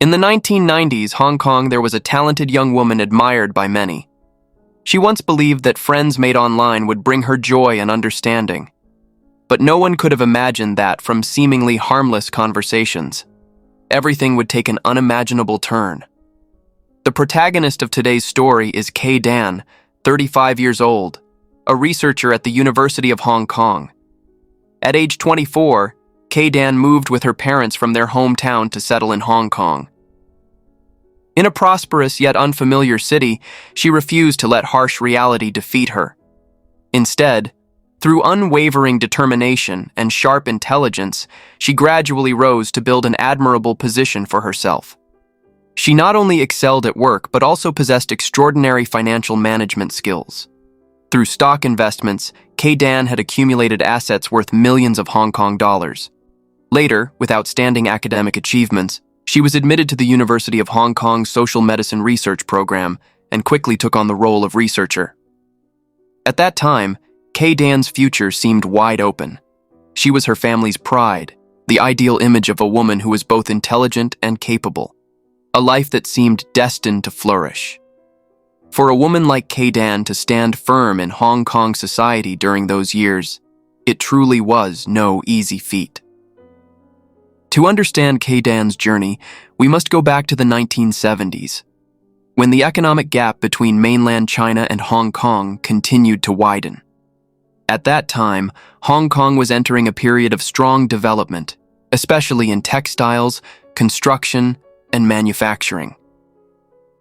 In the 1990s, Hong Kong, there was a talented young woman admired by many. She once believed that friends made online would bring her joy and understanding. But no one could have imagined that from seemingly harmless conversations, everything would take an unimaginable turn. The protagonist of today's story is Kay Dan, 35 years old, a researcher at the University of Hong Kong. At age 24, Kay Dan moved with her parents from their hometown to settle in Hong Kong. In a prosperous yet unfamiliar city, she refused to let harsh reality defeat her. Instead, through unwavering determination and sharp intelligence, she gradually rose to build an admirable position for herself. She not only excelled at work but also possessed extraordinary financial management skills. Through stock investments, Kay Dan had accumulated assets worth millions of Hong Kong dollars. Later, with outstanding academic achievements, she was admitted to the University of Hong Kong's Social Medicine Research Program and quickly took on the role of researcher. At that time, Kay Dan's future seemed wide open. She was her family's pride, the ideal image of a woman who was both intelligent and capable, a life that seemed destined to flourish. For a woman like Kay Dan to stand firm in Hong Kong society during those years, it truly was no easy feat. To understand Kay Dan's journey, we must go back to the 1970s, when the economic gap between mainland China and Hong Kong continued to widen. At that time, Hong Kong was entering a period of strong development, especially in textiles, construction, and manufacturing.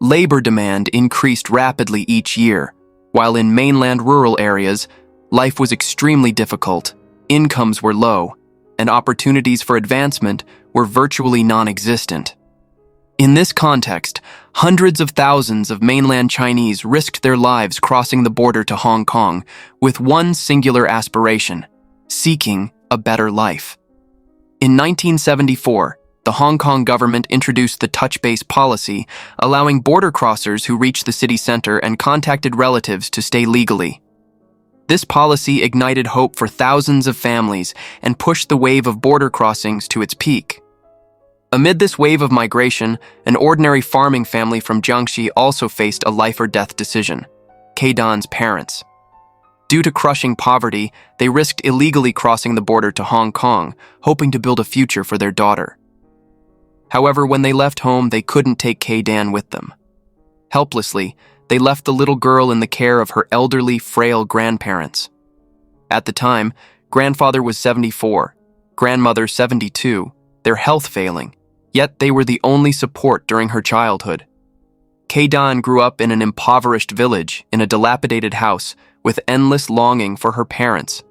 Labor demand increased rapidly each year, while in mainland rural areas, life was extremely difficult, incomes were low, and opportunities for advancement were virtually non-existent. In this context, hundreds of thousands of mainland Chinese risked their lives crossing the border to Hong Kong with one singular aspiration: seeking a better life. In 1974, the Hong Kong government introduced the touch-base policy, allowing border crossers who reached the city center and contacted relatives to stay legally. This policy ignited hope for thousands of families and pushed the wave of border crossings to its peak. Amid this wave of migration, an ordinary farming family from Jiangxi also faced a life-or-death decision: Kay Dan's parents. Due to crushing poverty, they risked illegally crossing the border to Hong Kong, hoping to build a future for their daughter. However, when they left home, they couldn't take Kay Dan with them. Helplessly, they left the little girl in the care of her elderly, frail grandparents. At the time, grandfather was 74, grandmother 72, their health failing, yet they were the only support during her childhood. Kay Dan grew up in an impoverished village in a dilapidated house with endless longing for her parents.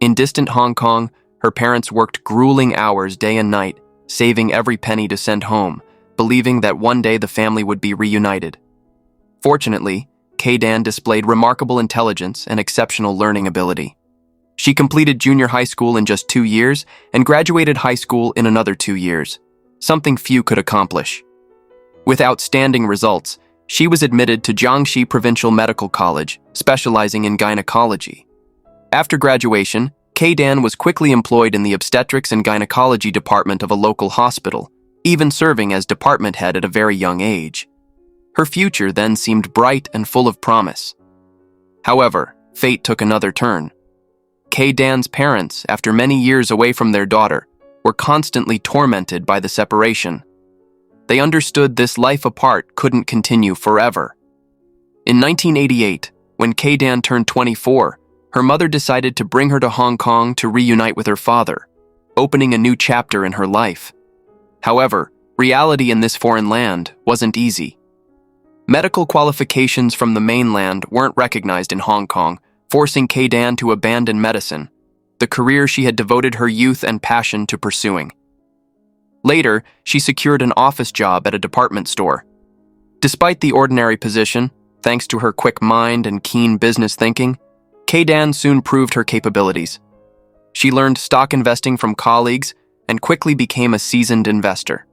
In distant Hong Kong, her parents worked grueling hours day and night, saving every penny to send home, believing that one day the family would be reunited. Fortunately, Kay Dan displayed remarkable intelligence and exceptional learning ability. She completed junior high school in just 2 years and graduated high school in another 2 years, something few could accomplish. With outstanding results, she was admitted to Jiangxi Provincial Medical College, specializing in gynecology. After graduation, Kay Dan was quickly employed in the obstetrics and gynecology department of a local hospital, even serving as department head at a very young age. Her future then seemed bright and full of promise. However, fate took another turn. Kay Dan's parents, after many years away from their daughter, were constantly tormented by the separation. They understood this life apart couldn't continue forever. In 1988, when Kay Dan turned 24, her mother decided to bring her to Hong Kong to reunite with her father, opening a new chapter in her life. However, reality in this foreign land wasn't easy. Medical qualifications from the mainland weren't recognized in Hong Kong, forcing Kay Dan to abandon medicine, the career she had devoted her youth and passion to pursuing. Later, she secured an office job at a department store. Despite the ordinary position, thanks to her quick mind and keen business thinking, Kay Dan soon proved her capabilities. She learned stock investing from colleagues and quickly became a seasoned investor.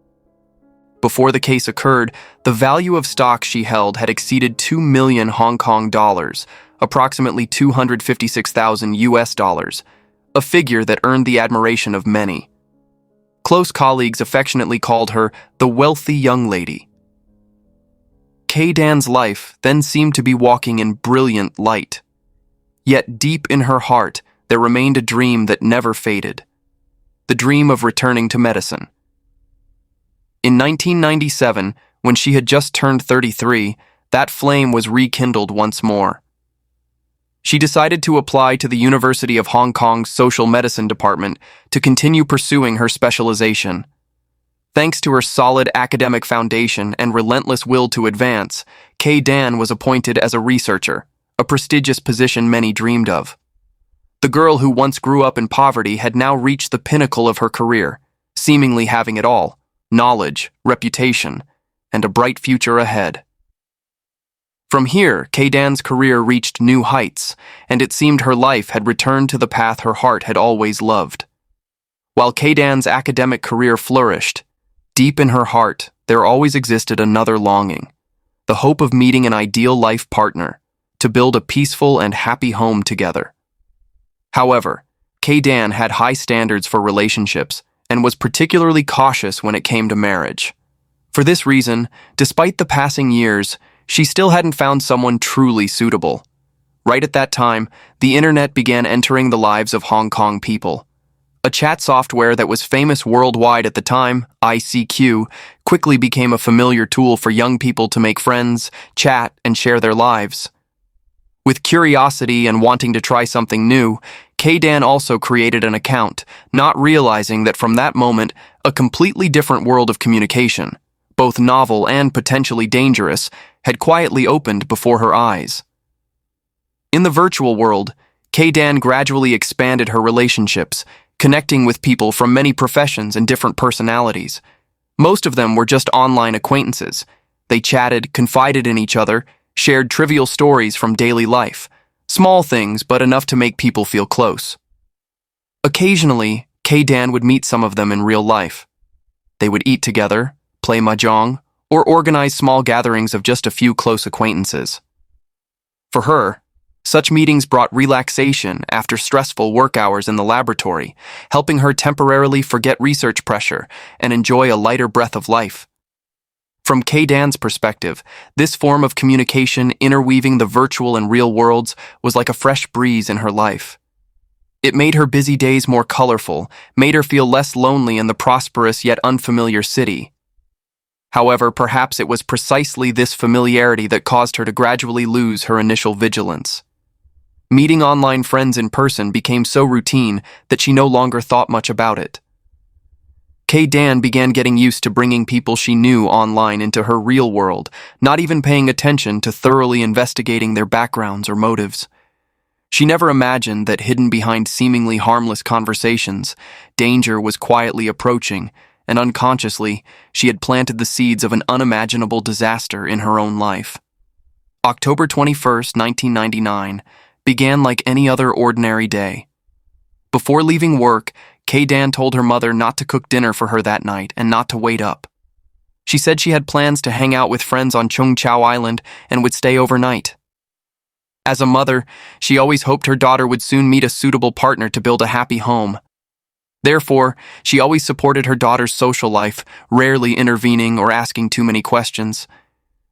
Before the case occurred, the value of stocks she held had exceeded 2 million Hong Kong dollars, approximately 256,000 US dollars, a figure that earned the admiration of many. Close colleagues affectionately called her the wealthy young lady. Kay-Dan's life then seemed to be walking in brilliant light. Yet deep in her heart, there remained a dream that never faded. The dream of returning to medicine. In 1997, when she had just turned 33, that flame was rekindled once more. She decided to apply to the University of Hong Kong's Social Medicine Department to continue pursuing her specialization. Thanks to her solid academic foundation and relentless will to advance, Kay-Dan was appointed as a researcher, a prestigious position many dreamed of. The girl who once grew up in poverty had now reached the pinnacle of her career, seemingly having it all: knowledge, reputation, and a bright future ahead. From here, Kay-Dan's career reached new heights, and it seemed her life had returned to the path her heart had always loved. While Kay-Dan's academic career flourished, deep in her heart, there always existed another longing: the hope of meeting an ideal life partner, to build a peaceful and happy home together. However, Kay-Dan had high standards for relationships and was particularly cautious when it came to marriage. For this reason, despite the passing years, she still hadn't found someone truly suitable. Right at that time, the internet began entering the lives of Hong Kong people. A chat software that was famous worldwide at the time, ICQ, quickly became a familiar tool for young people to make friends, chat, and share their lives. With curiosity and wanting to try something new, Kay-Dan also created an account, not realizing that from that moment, a completely different world of communication, both novel and potentially dangerous, had quietly opened before her eyes. In the virtual world, Kay-Dan gradually expanded her relationships, connecting with people from many professions and different personalities. Most of them were just online acquaintances. They chatted, confided in each other, shared trivial stories from daily life, small things but enough to make people feel close. Occasionally, Kay-Dan would meet some of them in real life. They would eat together, play mahjong, or organize small gatherings of just a few close acquaintances. For her, such meetings brought relaxation after stressful work hours in the laboratory, helping her temporarily forget research pressure and enjoy a lighter breath of life. From Kay-Dan's perspective, this form of communication interweaving the virtual and real worlds was like a fresh breeze in her life. It made her busy days more colorful, made her feel less lonely in the prosperous yet unfamiliar city. However, perhaps it was precisely this familiarity that caused her to gradually lose her initial vigilance. Meeting online friends in person became so routine that she no longer thought much about it. Kay-Dan began getting used to bringing people she knew online into her real world, not even paying attention to thoroughly investigating their backgrounds or motives. She never imagined that hidden behind seemingly harmless conversations, danger was quietly approaching, and unconsciously, she had planted the seeds of an unimaginable disaster in her own life. October 21st, 1999, began like any other ordinary day. Before leaving work, Kay-Dan told her mother not to cook dinner for her that night and not to wait up. She said she had plans to hang out with friends on Chung Chau Island and would stay overnight. As a mother, she always hoped her daughter would soon meet a suitable partner to build a happy home. Therefore, she always supported her daughter's social life, rarely intervening or asking too many questions.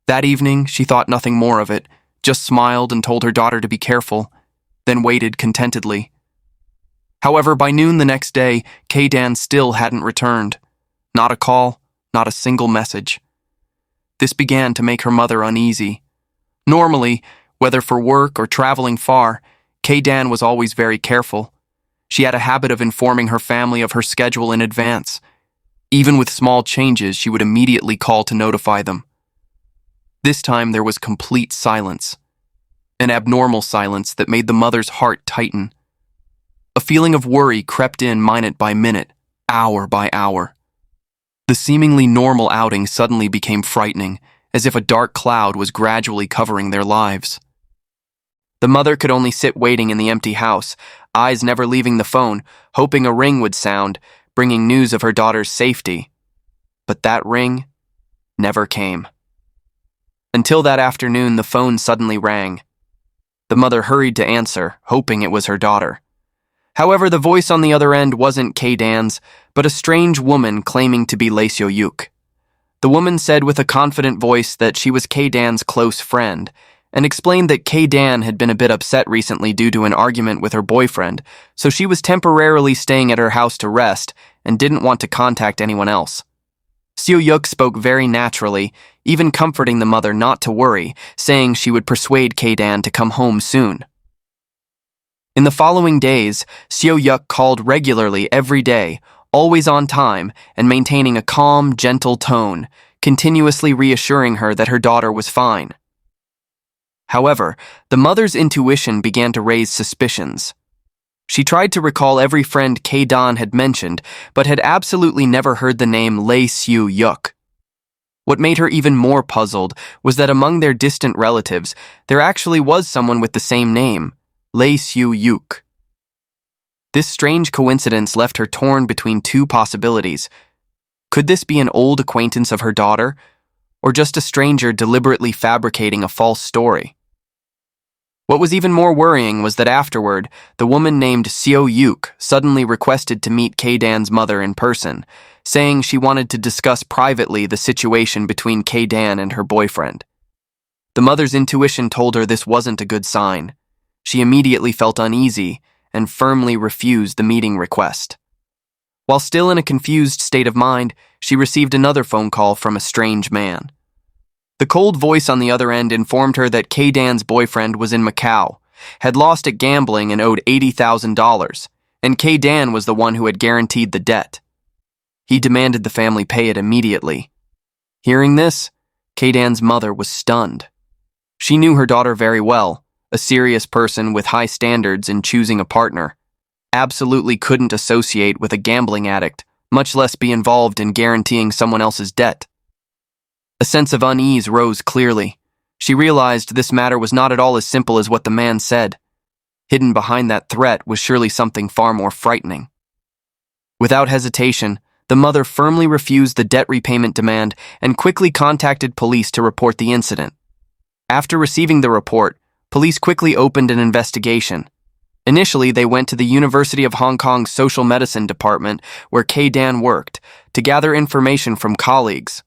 That evening, she thought nothing more of it, just smiled and told her daughter to be careful, then waited contentedly. However, by noon the next day, Kay-Dan still hadn't returned. Not a call, not a single message. This began to make her mother uneasy. Normally, whether for work or traveling far, Kay-Dan was always very careful. She had a habit of informing her family of her schedule in advance. Even with small changes, she would immediately call to notify them. This time there was complete silence. An abnormal silence that made the mother's heart tighten. A feeling of worry crept in minute by minute, hour by hour. The seemingly normal outing suddenly became frightening, as if a dark cloud was gradually covering their lives. The mother could only sit waiting in the empty house, eyes never leaving the phone, hoping a ring would sound, bringing news of her daughter's safety. But that ring never came. Until that afternoon, the phone suddenly rang. The mother hurried to answer, hoping it was her daughter. However, the voice on the other end wasn't K-Dan's, but a strange woman claiming to be Lee Seo-yuk. The woman said with a confident voice that she was K-Dan's close friend, and explained that K-Dan had been a bit upset recently due to an argument with her boyfriend, so she was temporarily staying at her house to rest and didn't want to contact anyone else. Seo-yuk spoke very naturally, even comforting the mother not to worry, saying she would persuade K-Dan to come home soon. In the following days, Seo-yuk called regularly every day, always on time and maintaining a calm, gentle tone, continuously reassuring her that her daughter was fine. However, the mother's intuition began to raise suspicions. She tried to recall every friend K-Dan had mentioned, but had absolutely never heard the name Lee Seo-yuk. What made her even more puzzled was that among their distant relatives, there actually was someone with the same name, Lee Seo-yuk. This strange coincidence left her torn between two possibilities. Could this be an old acquaintance of her daughter, or just a stranger deliberately fabricating a false story? What was even more worrying was that afterward, the woman named Seo-yuk suddenly requested to meet K-Dan's mother in person, saying she wanted to discuss privately the situation between K-Dan and her boyfriend. The mother's intuition told her this wasn't a good sign. She immediately felt uneasy and firmly refused the meeting request. While still in a confused state of mind, she received another phone call from a strange man. The cold voice on the other end informed her that K-Dan's boyfriend was in Macau, had lost at gambling and owed $80,000, and K-Dan was the one who had guaranteed the debt. He demanded the family pay it immediately. Hearing this, K-Dan's mother was stunned. She knew her daughter very well, a serious person with high standards in choosing a partner. Absolutely couldn't associate with a gambling addict, much less be involved in guaranteeing someone else's debt. A sense of unease rose clearly. She realized this matter was not at all as simple as what the man said. Hidden behind that threat was surely something far more frightening. Without hesitation, the mother firmly refused the debt repayment demand and quickly contacted police to report the incident. After receiving the report, police quickly opened an investigation. Initially, they went to the University of Hong Kong's Social Medicine Department, where K-Dan worked, to gather information from colleagues.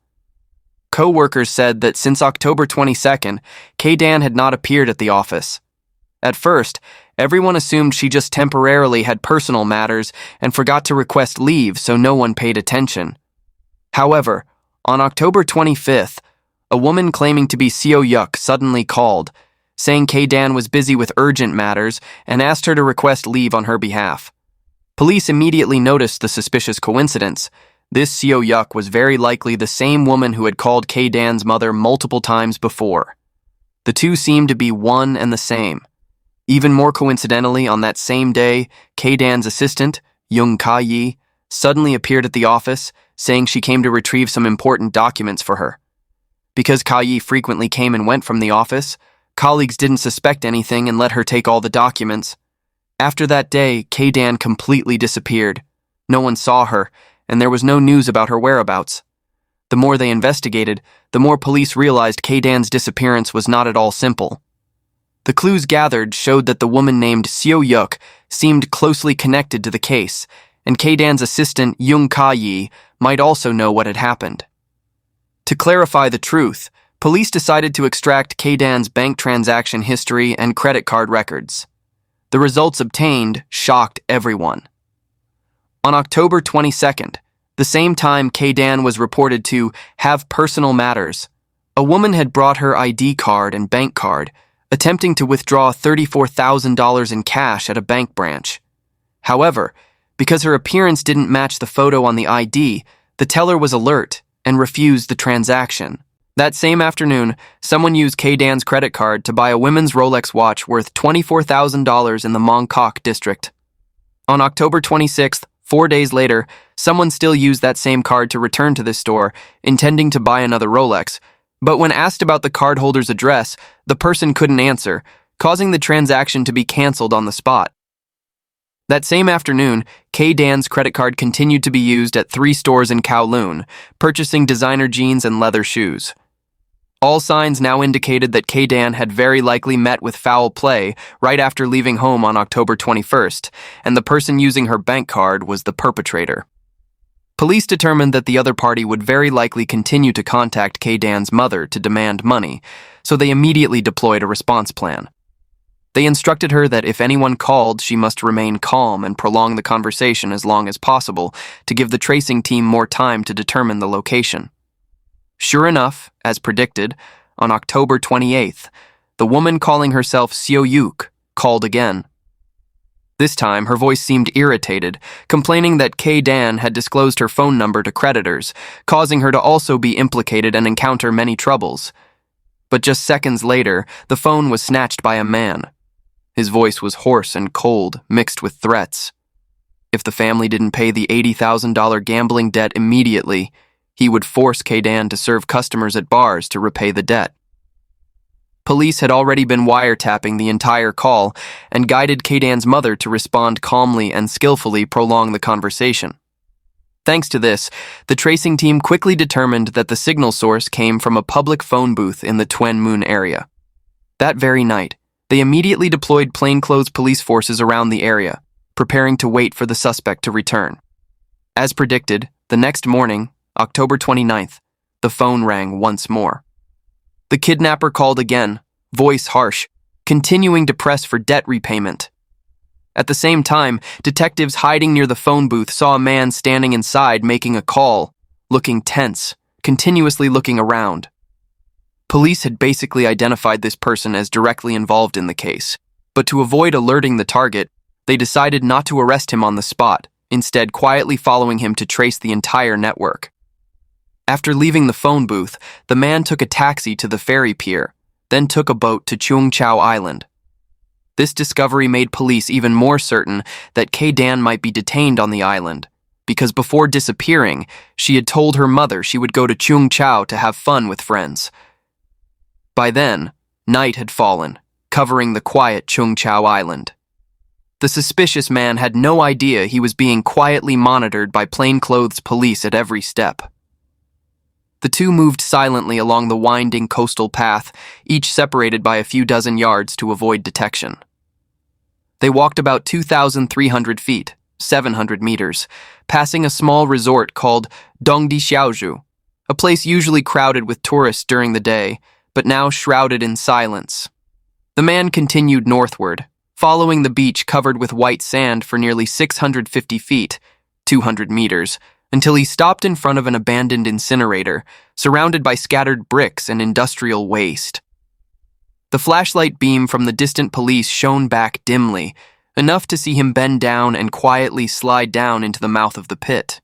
Co-workers said that since October 22nd, K-Dan had not appeared at the office. At first, everyone assumed she just temporarily had personal matters and forgot to request leave, so no one paid attention. However, on October 25th, a woman claiming to be Seo-yuk suddenly called, saying K-Dan was busy with urgent matters and asked her to request leave on her behalf. Police immediately noticed the suspicious coincidence. This Seo-yuk was very likely the same woman who had called K-Dan's mother multiple times before. The two seemed to be one and the same. Even more coincidentally, on that same day, K-Dan's assistant, Young Ka-yi, suddenly appeared at the office, saying she came to retrieve some important documents for her. Because Ka-yi frequently came and went from the office, colleagues didn't suspect anything and let her take all the documents. After that day, K-Dan completely disappeared. No one saw her, and there was no news about her whereabouts. The more they investigated, the more police realized K-Dan's disappearance was not at all simple. The clues gathered showed that the woman named Seo-yuk seemed closely connected to the case, and K-Dan's assistant Young Ka-yi might also know what had happened. To clarify the truth, police decided to extract K-Dan's bank transaction history and credit card records. The results obtained shocked everyone. On October 22nd, the same time K-Dan was reported to have personal matters, a woman had brought her ID card and bank card, attempting to withdraw $34,000 in cash at a bank branch. However, because her appearance didn't match the photo on the ID, the teller was alert and refused the transaction. That same afternoon, someone used K-Dan's credit card to buy a women's Rolex watch worth $24,000 in the Mong Kok district. On October 26th, 4 days later, someone still used that same card to return to this store, intending to buy another Rolex. But when asked about the cardholder's address, the person couldn't answer, causing the transaction to be canceled on the spot. That same afternoon, K-Dan's credit card continued to be used at 3 stores in Kowloon, purchasing designer jeans and leather shoes. All signs now indicated that K-Dan had very likely met with foul play right after leaving home on October 21st, and the person using her bank card was the perpetrator. Police determined that the other party would very likely continue to contact K-Dan's mother to demand money, so they immediately deployed a response plan. They instructed her that if anyone called, she must remain calm and prolong the conversation as long as possible to give the tracing team more time to determine the location. Sure enough, as predicted, on October 28th, the woman calling herself Seo Yuk called again. This time, her voice seemed irritated, complaining that K-Dan had disclosed her phone number to creditors, causing her to also be implicated and encounter many troubles. But just seconds later, the phone was snatched by a man. His voice was hoarse and cold, mixed with threats. If the family didn't pay the $80,000 gambling debt immediately, he would force K-Dan to serve customers at bars to repay the debt. Police had already been wiretapping the entire call and guided K-Dan's mother to respond calmly and skillfully prolong the conversation. Thanks to this, the tracing team quickly determined that the signal source came from a public phone booth in the Tuen Mun area. That very night, they immediately deployed plainclothes police forces around the area, preparing to wait for the suspect to return. As predicted, the next morning, October 29th, the phone rang once more. The kidnapper called again, voice harsh, continuing to press for debt repayment. At the same time, detectives hiding near the phone booth saw a man standing inside making a call, looking tense, continuously looking around. Police had basically identified this person as directly involved in the case, but to avoid alerting the target, they decided not to arrest him on the spot, instead quietly following him to trace the entire network. After leaving the phone booth, the man took a taxi to the ferry pier, then took a boat to Cheung Chau Island. This discovery made police even more certain that K-Dan might be detained on the island, because before disappearing, she had told her mother she would go to Cheung Chau to have fun with friends. By then, night had fallen, covering the quiet Cheung Chau Island. The suspicious man had no idea he was being quietly monitored by plainclothes police at every step. The two moved silently along the winding coastal path, each separated by a few dozen yards to avoid detection. They walked about 2,300 feet, 700 meters, passing a small resort called Dongdi Xiaozhu, a place usually crowded with tourists during the day, but now shrouded in silence. The man continued northward, following the beach covered with white sand for nearly 650 feet, 200 meters, until he stopped in front of an abandoned incinerator, surrounded by scattered bricks and industrial waste. The flashlight beam from the distant police shone back dimly, enough to see him bend down and quietly slide down into the mouth of the pit.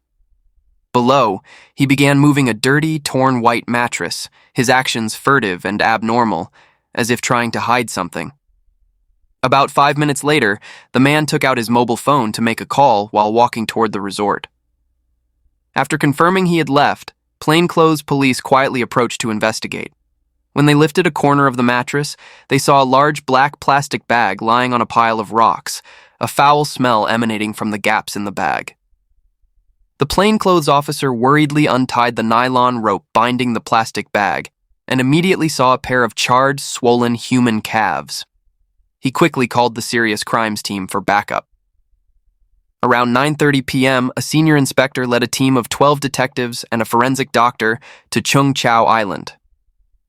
Below, he began moving a dirty, torn white mattress, his actions furtive and abnormal, as if trying to hide something. About 5 minutes later, the man took out his mobile phone to make a call while walking toward the resort. After confirming he had left, plainclothes police quietly approached to investigate. When they lifted a corner of the mattress, they saw a large black plastic bag lying on a pile of rocks, a foul smell emanating from the gaps in the bag. The plainclothes officer worriedly untied the nylon rope binding the plastic bag and immediately saw a pair of charred, swollen human calves. He quickly called the serious crimes team for backup. Around 9:30 p.m., a senior inspector led a team of 12 detectives and a forensic doctor to Cheung Chau Island.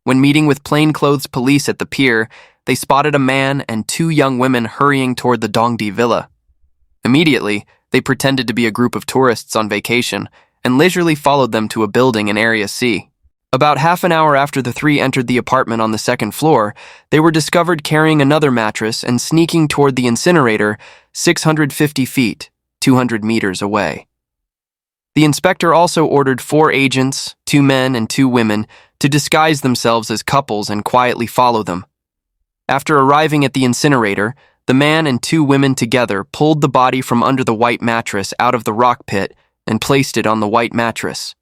When meeting with plainclothes police at the pier, they spotted a man and two young women hurrying toward the Dongdi Villa. Immediately, they pretended to be a group of tourists on vacation and leisurely followed them to a building in Area C. About half an hour after the three entered the apartment on the second floor, they were discovered carrying another mattress and sneaking toward the incinerator 650 feet, 200 meters away. The inspector also ordered 4 agents, 2 men and 2 women, to disguise themselves as couples and quietly follow them. After arriving at the incinerator, the man and 2 women together pulled the body from under the white mattress out of the rock pit and placed it on the white mattress.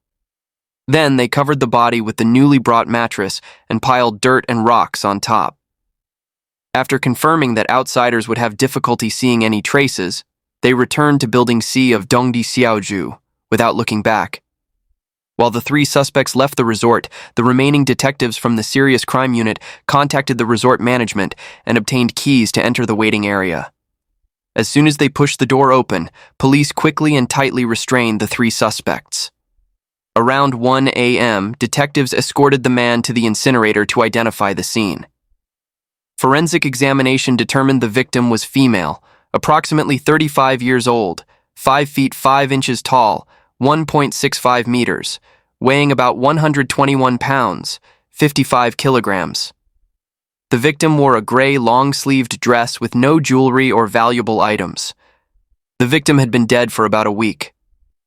Then they covered the body with the newly brought mattress and piled dirt and rocks on top. After confirming that outsiders would have difficulty seeing any traces, they returned to Building C of Dongdi Xiaozhu without looking back. While the three suspects left the resort, the remaining detectives from the Serious Crime Unit contacted the resort management and obtained keys to enter the waiting area. As soon as they pushed the door open, police quickly and tightly restrained the three suspects. Around 1 a.m., detectives escorted the man to the incinerator to identify the scene. Forensic examination determined the victim was female, approximately 35 years old, 5 feet 5 inches tall, 1.65 meters, weighing about 121 pounds, 55 kilograms. The victim wore a gray long-sleeved dress with no jewelry or valuable items. The victim had been dead for about a week.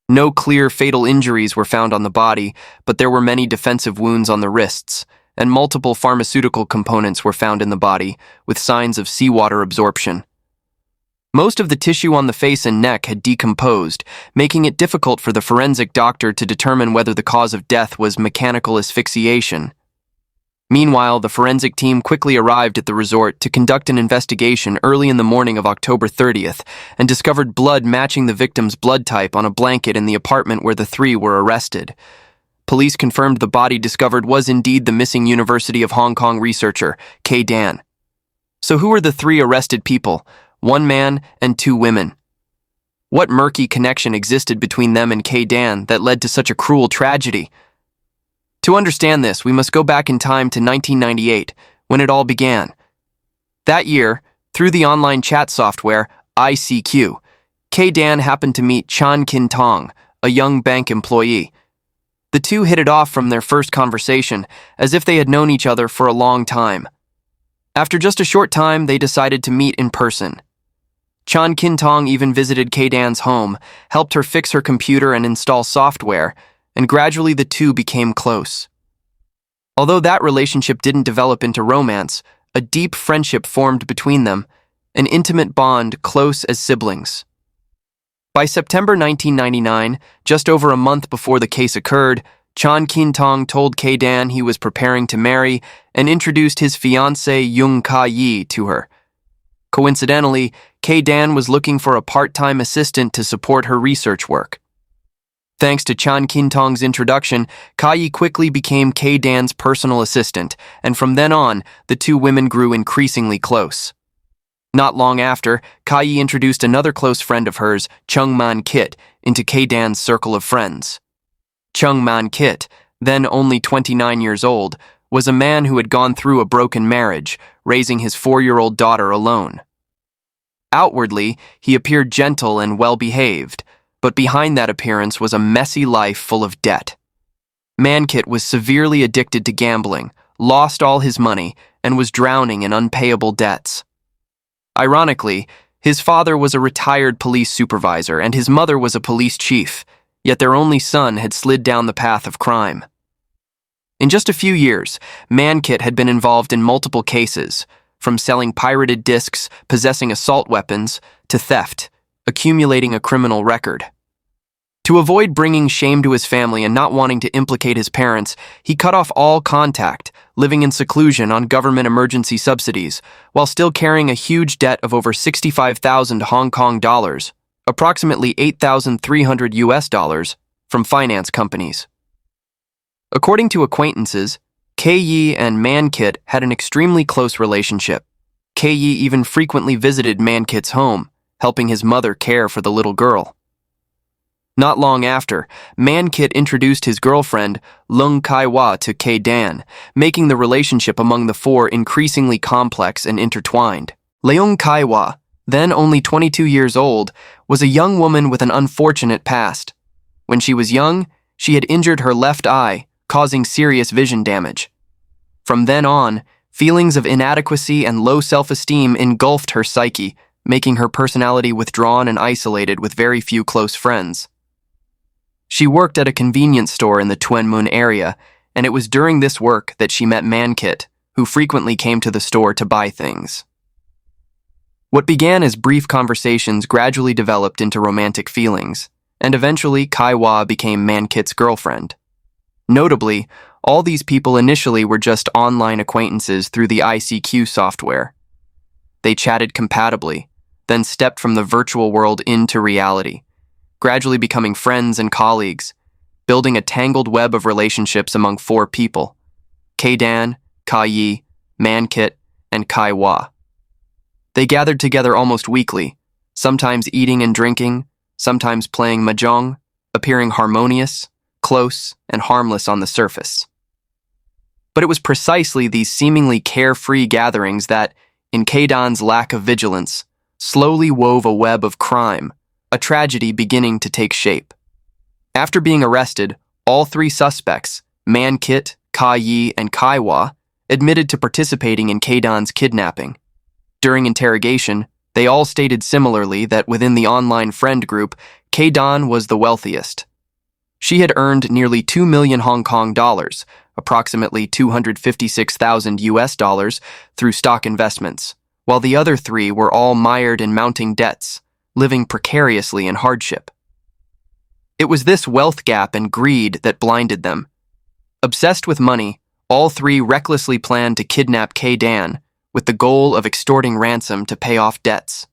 No clear fatal injuries were found on the body, but there were many defensive wounds on the wrists, and multiple pharmaceutical components were found in the body, with signs of seawater absorption. Most of the tissue on the face and neck had decomposed, making it difficult for the forensic doctor to determine whether the cause of death was mechanical asphyxiation. Meanwhile, the forensic team quickly arrived at the resort to conduct an investigation early in the morning of October 30th and discovered blood matching the victim's blood type on a blanket in the apartment where the three were arrested. Police confirmed the body discovered was indeed the missing University of Hong Kong researcher, K. Dan. So who were the three arrested people, one man and two women? What murky connection existed between them and K. Dan that led to such a cruel tragedy? To understand this, we must go back in time to 1998, when it all began. That year, through the online chat software ICQ, K. Dan happened to meet Chan Kin Tong, a young bank employee. The two hit it off from their first conversation, as if they had known each other for a long time. After just a short time, they decided to meet in person. Chan Kin Tong even visited K. Dan's home, helped her fix her computer and install software, and gradually the two became close. Although that relationship didn't develop into romance, a deep friendship formed between them, an intimate bond close as siblings. By September 1999, just over a month before the case occurred, Chan Kin Tong told K. Dan he was preparing to marry and introduced his fiancée Yung Ka-yi to her. Coincidentally, K. Dan was looking for a part-time assistant to support her research work. Thanks to Chan Kin Tong's introduction, Ka-yi quickly became K. Dan's personal assistant, and from then on, the two women grew increasingly close. Not long after, Ka-yi introduced another close friend of hers, Chung Man-kit, into K. Dan's circle of friends. Chung Man-kit, then only 29 years old, was a man who had gone through a broken marriage, raising his 4-year-old daughter alone. Outwardly, he appeared gentle and well-behaved, but behind that appearance was a messy life full of debt. Man-kit was severely addicted to gambling, lost all his money, and was drowning in unpayable debts. Ironically, his father was a retired police supervisor and his mother was a police chief, yet their only son had slid down the path of crime. In just a few years, Man-kit had been involved in multiple cases, from selling pirated discs, possessing assault weapons, to theft, accumulating a criminal record. To avoid bringing shame to his family and not wanting to implicate his parents, he cut off all contact, living in seclusion on government emergency subsidies, while still carrying a huge debt of over 65,000 Hong Kong dollars, approximately 8,300 US dollars, from finance companies. According to acquaintances, K-yi and Man-kit had an extremely close relationship. K-yi even frequently visited Man-kit's home, helping his mother care for the little girl. Not long after, Man-kit introduced his girlfriend, Lung Kai-wa, to K. Dan, making the relationship among the four increasingly complex and intertwined. Leung Kai-wa, then only 22 years old, was a young woman with an unfortunate past. When she was young, she had injured her left eye, causing serious vision damage. From then on, feelings of inadequacy and low self-esteem engulfed her psyche, making her personality withdrawn and isolated with very few close friends. She worked at a convenience store in the Tuen Mun area, and it was during this work that she met Man-kit, who frequently came to the store to buy things. What began as brief conversations gradually developed into romantic feelings, and eventually Kai-wa became Man-kit's girlfriend. Notably, all these people initially were just online acquaintances through the ICQ software. They chatted compatibly, then stepped from the virtual world into reality, gradually becoming friends and colleagues. building a tangled web of relationships among four people: K-Dan, Ka-yi, Man-kit, and Kai-wa. They gathered together almost weekly, sometimes eating and drinking, sometimes playing mahjong, appearing harmonious, close, and harmless on the surface. But it was precisely these seemingly carefree gatherings that, in K-dan's lack of vigilance, slowly wove a web of crime, a tragedy beginning to take shape. After being arrested, all three suspects, Man-kit, Ka-yi, and Kai-wa, admitted to participating in K-dan's kidnapping. During interrogation, they all stated similarly that within the online friend group, K-dan was the wealthiest. She had earned nearly 2 million Hong Kong dollars, approximately 256,000 US dollars, through stock investments, while the other three were all mired in mounting debts, living precariously in hardship. It was this wealth gap and greed that blinded them. Obsessed with money, all three recklessly planned to kidnap K-dan, with the goal of extorting ransom to pay off debts.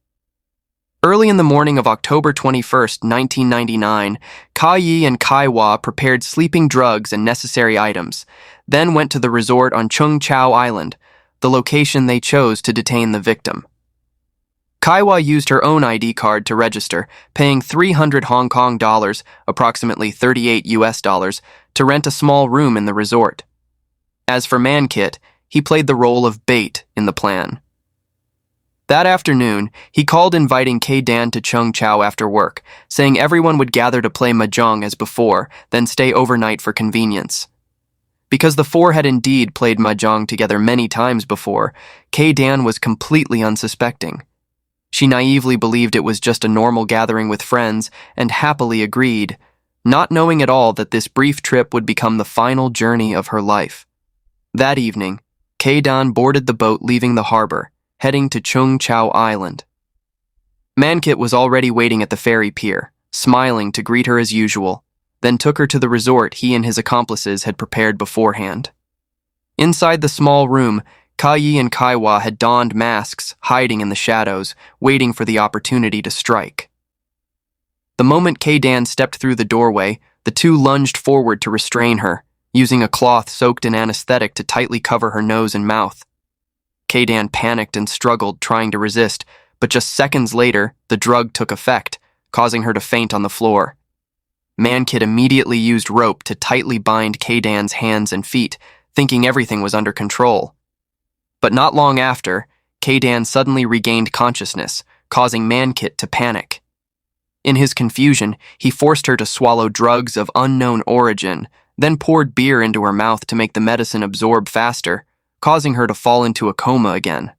Early in the morning of October 21st, 1999, Ka-yi and Kai-wa prepared sleeping drugs and necessary items, then went to the resort on Chung Chau Island, the location they chose to detain the victim. Kai-wa used her own ID card to register, paying 300 Hong Kong dollars, approximately 38 US dollars, to rent a small room in the resort. As for Man-kit, he played the role of bait in the plan. That afternoon, he called inviting K-dan to Chung Chau after work, saying everyone would gather to play mahjong as before, then stay overnight for convenience. Because the four had indeed played mahjong together many times before, K-dan was completely unsuspecting. She naively believed it was just a normal gathering with friends and happily agreed, not knowing at all that this brief trip would become the final journey of her life. That evening, K-dan boarded the boat leaving the harbor, heading to Chung Chau Island. Man-kit was already waiting at the ferry pier, smiling to greet her as usual, then took her to the resort he and his accomplices had prepared beforehand. Inside the small room, Ka-yi and Kai-wa had donned masks, hiding in the shadows, waiting for the opportunity to strike. The moment K-dan stepped through the doorway, the two lunged forward to restrain her, using a cloth soaked in anesthetic to tightly cover her nose and mouth. K-dan panicked and struggled, trying to resist, but just seconds later, the drug took effect, causing her to faint on the floor. Man-kit immediately used rope to tightly bind K-dan's hands and feet, thinking everything was under control. But not long after, K-dan suddenly regained consciousness, causing Man-kit to panic. In his confusion, he forced her to swallow drugs of unknown origin, then poured beer into her mouth to make the medicine absorb faster, causing her to fall into a coma again.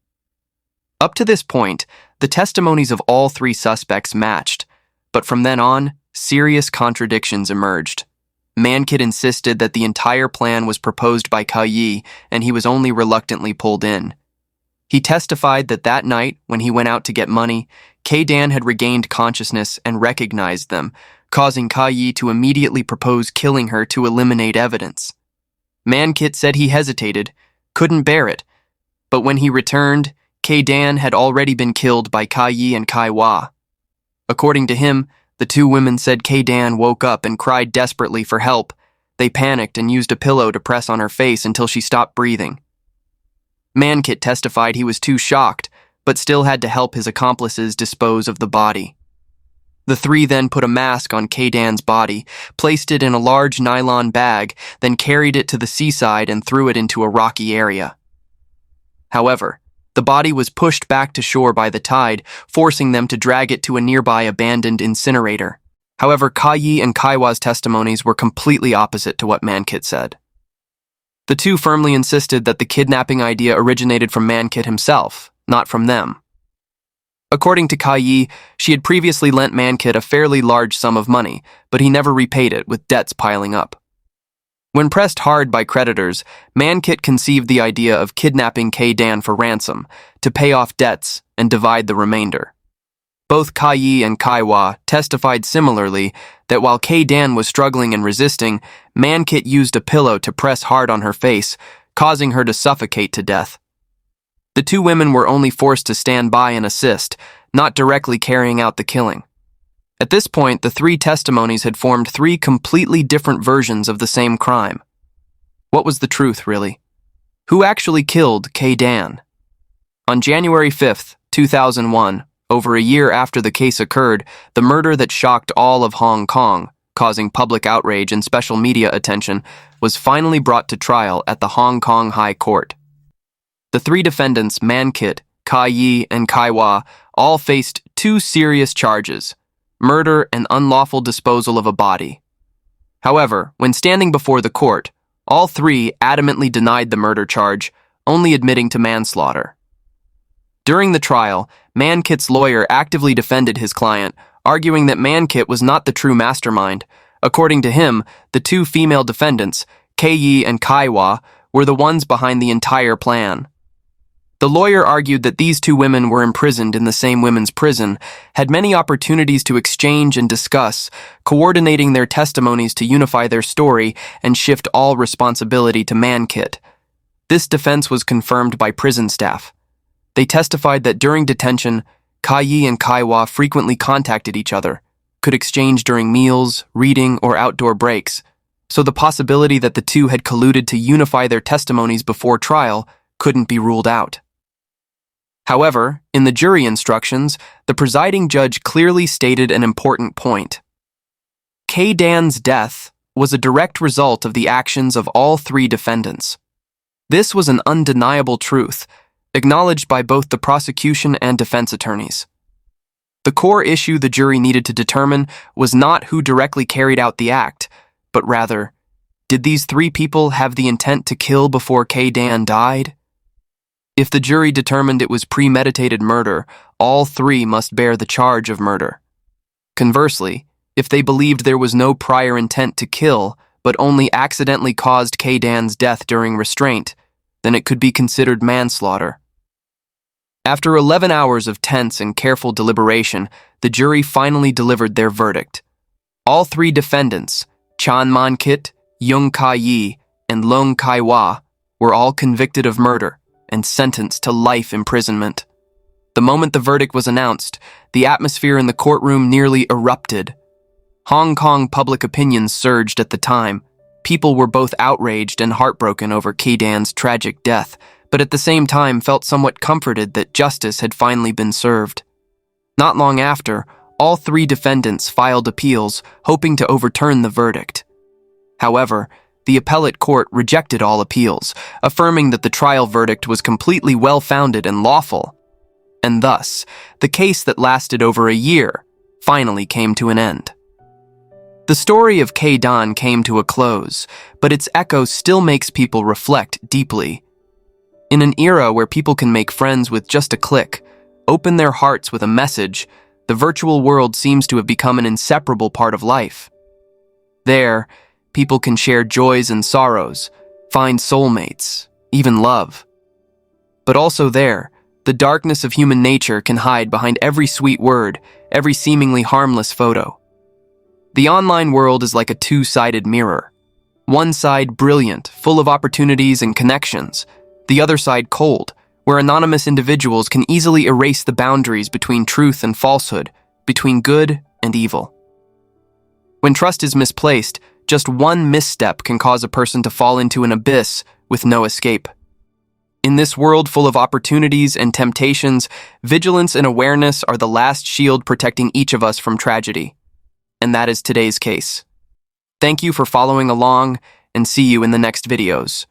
Up to this point, the testimonies of all three suspects matched, but from then on, serious contradictions emerged. Man-kit insisted that the entire plan was proposed by Ka-yi, and he was only reluctantly pulled in. He testified that that night, when he went out to get money, K-dan had regained consciousness and recognized them, causing Ka-yi to immediately propose killing her to eliminate evidence. Man-kit said he hesitated, couldn't bear it, but when he returned, K-dan had already been killed by Ka-yi and Kai-wa. According to him, the two women said K-dan woke up and cried desperately for help. They panicked and used a pillow to press on her face until she stopped breathing. Man-kit testified he was too shocked, but still had to help his accomplices dispose of the body. The three then put a mask on K-dan's body, placed it in a large nylon bag, then carried it to the seaside and threw it into a rocky area. However, the body was pushed back to shore by the tide, forcing them to drag it to a nearby abandoned incinerator. However, Ka-yi and Kai-wa's testimonies were completely opposite to what Man-kit said. The two firmly insisted that the kidnapping idea originated from Man-kit himself, not from them. According to Ka-yi, she had previously lent Man-kit a fairly large sum of money, but he never repaid it, with debts piling up. When pressed hard by creditors, Man-kit conceived the idea of kidnapping K-dan for ransom, to pay off debts and divide the remainder. Both Ka-yi and Kai-wa testified similarly that while K-dan was struggling and resisting, Man-kit used a pillow to press hard on her face, causing her to suffocate to death. The two women were only forced to stand by and assist, not directly carrying out the killing. At this point, the three testimonies had formed three completely different versions of the same crime. What was the truth, really? Who actually killed Kay Dan? On January 5th, 2001, over a year after the case occurred, the murder that shocked all of Hong Kong, causing public outrage and special media attention, was finally brought to trial at the Hong Kong High Court. The three defendants, Man Kit, Kai Yi, and Kai Hua, all faced two serious charges: murder and unlawful disposal of a body. However, when standing before the court, all three adamantly denied the murder charge, only admitting to manslaughter. During the trial, Man Kit's lawyer actively defended his client, arguing that Man Kit was not the true mastermind. According to him, the two female defendants, Kai Yi and Kai Hua, were the ones behind the entire plan. The lawyer argued that these two women were imprisoned in the same women's prison, had many opportunities to exchange and discuss, coordinating their testimonies to unify their story and shift all responsibility to Man Kit. This defense was confirmed by prison staff. They testified that during detention, Kai Yi and Kai Hua frequently contacted each other, could exchange during meals, reading, or outdoor breaks, so the possibility that the two had colluded to unify their testimonies before trial couldn't be ruled out. However, in the jury instructions, the presiding judge clearly stated an important point. Kay Dan's death was a direct result of the actions of all three defendants. This was an undeniable truth, acknowledged by both the prosecution and defense attorneys. The core issue the jury needed to determine was not who directly carried out the act, but rather, did these three people have the intent to kill before Kay Dan died? If the jury determined it was premeditated murder, all three must bear the charge of murder. Conversely, if they believed there was no prior intent to kill, but only accidentally caused Kay Dan's death during restraint, then it could be considered manslaughter. After 11 hours of tense and careful deliberation, the jury finally delivered their verdict. All three defendants, Chan Man Kit, Yung Kai Yi, and Leung Kai Hua, were all convicted of murder and sentenced to life imprisonment. The moment the verdict was announced, the atmosphere in the courtroom nearly erupted. Hong Kong public opinion surged at the time. People were both outraged and heartbroken over Kay Dan's tragic death, but at the same time felt somewhat comforted that justice had finally been served. Not long after, all three defendants filed appeals, hoping to overturn the verdict. However, the appellate court rejected all appeals, affirming that the trial verdict was completely well-founded and lawful. And thus, the case that lasted over a year finally came to an end. The story of Kay Dan came to a close, but its echo still makes people reflect deeply. In an era where people can make friends with just a click, open their hearts with a message, the virtual world seems to have become an inseparable part of life. There, people can share joys and sorrows, find soulmates, even love. But also there, the darkness of human nature can hide behind every sweet word, every seemingly harmless photo. The online world is like a two-sided mirror. One side brilliant, full of opportunities and connections. The other side cold, where anonymous individuals can easily erase the boundaries between truth and falsehood, between good and evil. When trust is misplaced, just one misstep can cause a person to fall into an abyss with no escape. In this world full of opportunities and temptations, vigilance and awareness are the last shield protecting each of us from tragedy. And that is today's case. Thank you for following along, and see you in the next videos.